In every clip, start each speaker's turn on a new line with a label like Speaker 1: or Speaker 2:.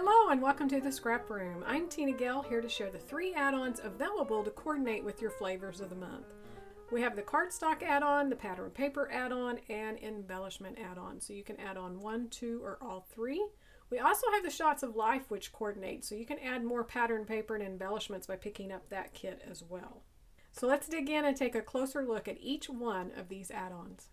Speaker 1: Hello and welcome to the Scrap Room. I'm Tina Gill, here to share the 3 add-ons available to coordinate with your flavors of the month. We have the cardstock add-on, the pattern paper add-on, and embellishment add-on. So you can add on 1, 2, or all 3. We also have the shots of life which coordinate, so you can add more pattern paper and embellishments by picking up that kit as well. So let's dig in and take a closer look at each one of these add-ons.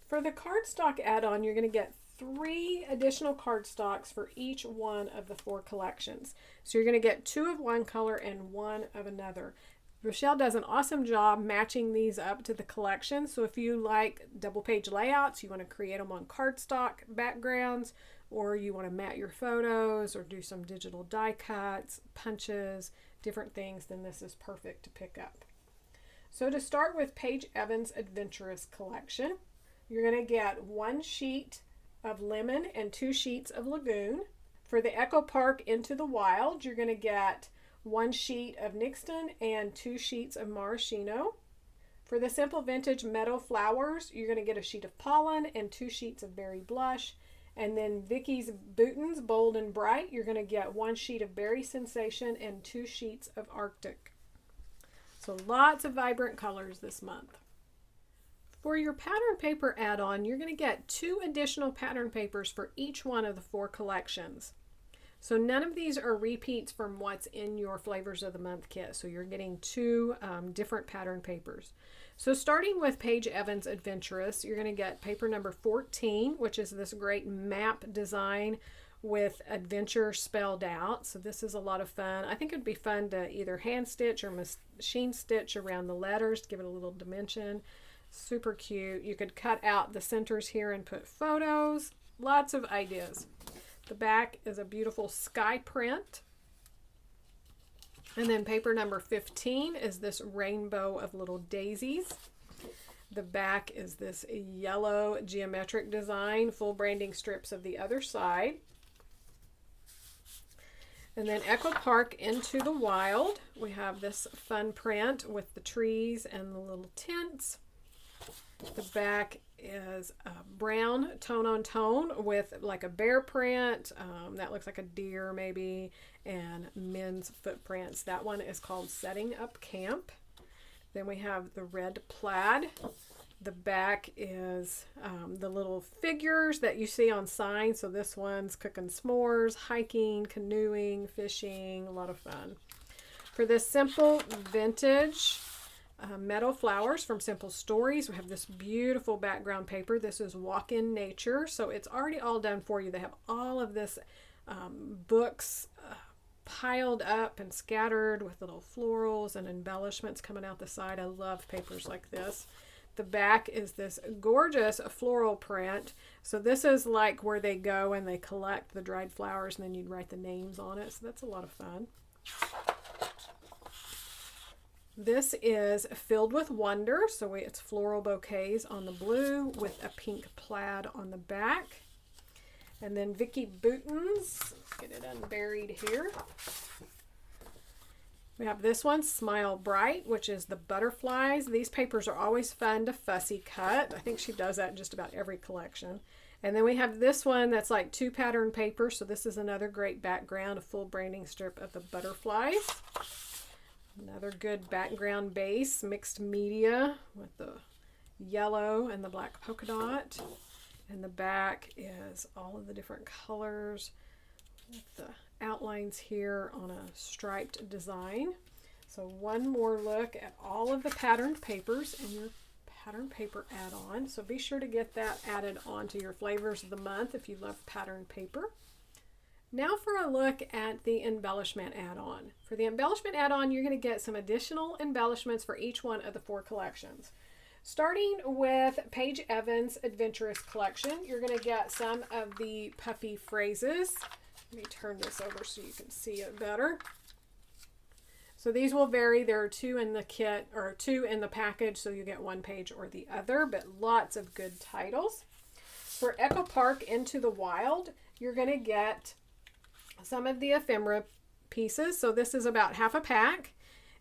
Speaker 1: For the cardstock add-on, you're going to get 3 additional cardstocks for each one of the 4 collections. So you're going to get 2 of one color and 1 of another. Rochelle does an awesome job matching these up to the collection. So if you like double page layouts, you want to create them on cardstock backgrounds, or you want to mat your photos or do some digital die cuts, punches, different things, then this is perfect to pick up. So to start with Paige Evans' Adventurous Collection, you're going to get 1 sheet of lemon and 2 sheets of lagoon. For the Echo Park Into the Wild, you're going to get 1 sheet of Nixton and 2 sheets of maraschino. For the Simple Vintage Meadow Flowers, you're going to get a sheet of pollen and 2 sheets of berry blush. And then Vicky's Bootins Bold and Bright, you're going to get 1 sheet of Berry Sensation and 2 sheets of Arctic. So lots of vibrant colors this month. For your pattern paper add-on, you're going to get 2 additional pattern papers for each one of the 4 collections. So none of these are repeats from what's in your Flavors of the Month kit. So you're getting 2 different pattern papers. So starting with Paige Evans Adventurous, you're going to get paper number 14, which is this great map design with adventure spelled out. So this is a lot of fun. I think it'd be fun to either hand stitch or machine stitch around the letters to give it a little dimension. Super cute. You could cut out the centers here and put photos. Lots of ideas. The back is a beautiful sky print. And then paper number 15 is this rainbow of little daisies. The back is this yellow geometric design, full branding strips of the other side. And then Echo Park Into the Wild, we have this fun print with the trees and the little tents. The back is brown tone on tone with like a bear print. That looks like a deer maybe, and men's footprints. That one is called Setting Up Camp. Then we have the red plaid. The back is the little figures that you see on signs. So this one's cooking s'mores, hiking, canoeing, fishing, a lot of fun. For this Simple Vintage Meadow Flowers from Simple Stories, we have this beautiful background paper. This is Walk in Nature, so it's already all done for you. They have all of this books piled up and scattered with little florals and embellishments coming out the side. I love papers like this. The back is this gorgeous floral print. So this is like where they go and they collect the dried flowers, and then you'd write the names on it. So that's a lot of fun. This is Filled with Wonder, so it's floral bouquets on the blue with a pink plaid on the back. And then Vicky Bootins, let's get it unburied here. We have this one, Smile Bright, which is the butterflies. These papers are always fun to fussy cut. I think she does that in just about every collection. And then we have this one that's like 2 pattern papers, so this is another great background, a full branding strip of the butterflies. Another good background base, mixed media with the yellow and the black polka dot. And the back is all of the different colors with the outlines here on a striped design. So one more look at all of the patterned papers in your pattern paper add-on. So be sure to get that added on to your Flavors of the Month if you love patterned paper. Now for a look at the embellishment add-on. For the embellishment add-on, you're going to get some additional embellishments for each one of the 4 collections. Starting with Paige Evans' Adventurous Collection, you're going to get some of the puffy phrases. Let me turn this over so you can see it better. So these will vary. There are 2 in the kit, or 2 in the package, so you get 1 page or the other, but lots of good titles. For Echo Park Into the Wild, you're going to get some of the ephemera pieces. So this is about half a pack,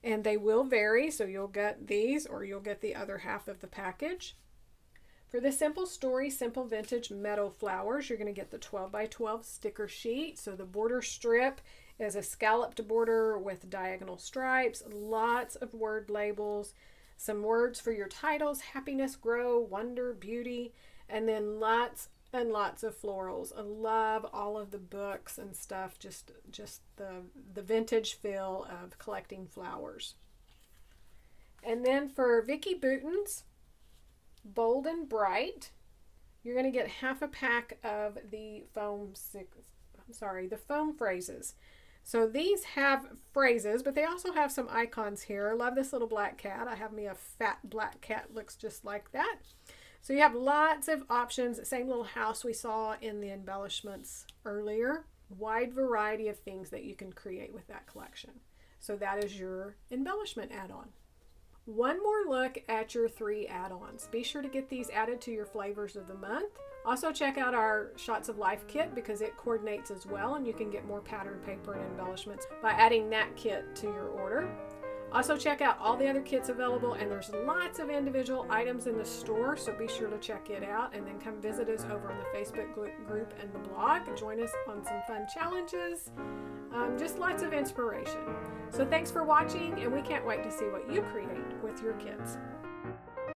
Speaker 1: and they will vary. So you'll get these or you'll get the other half of the package. For the Simple Story Simple Vintage Meadow Flowers, you're going to get the 12 by 12 sticker sheet. So the border strip is a scalloped border with diagonal stripes, lots of word labels, some words for your titles: happiness, grow, wonder, beauty, and then lots and lots of florals. I love all of the books and stuff, just the vintage feel of collecting flowers. And then for Vicky Bouton's Bold and Bright, you're going to get half a pack of the foam phrases. So these have phrases, but they also have some icons here. I love this little black cat. I have me a fat black cat, looks just like that. So you have lots of options. Same little house we saw in the embellishments earlier. Wide variety of things that you can create with that collection. So that is your embellishment add-on. One more look at your 3 add-ons. Be sure to get these added to your flavors of the month. Also check out our Shots of Life kit because it coordinates as well, and you can get more pattern paper and embellishments by adding that kit to your order. Also check out all the other kits available, and there's lots of individual items in the store, so be sure to check it out, and then come visit us over on the Facebook group and the blog. Join us on some fun challenges. Just lots of inspiration. So thanks for watching, and we can't wait to see what you create with your kids.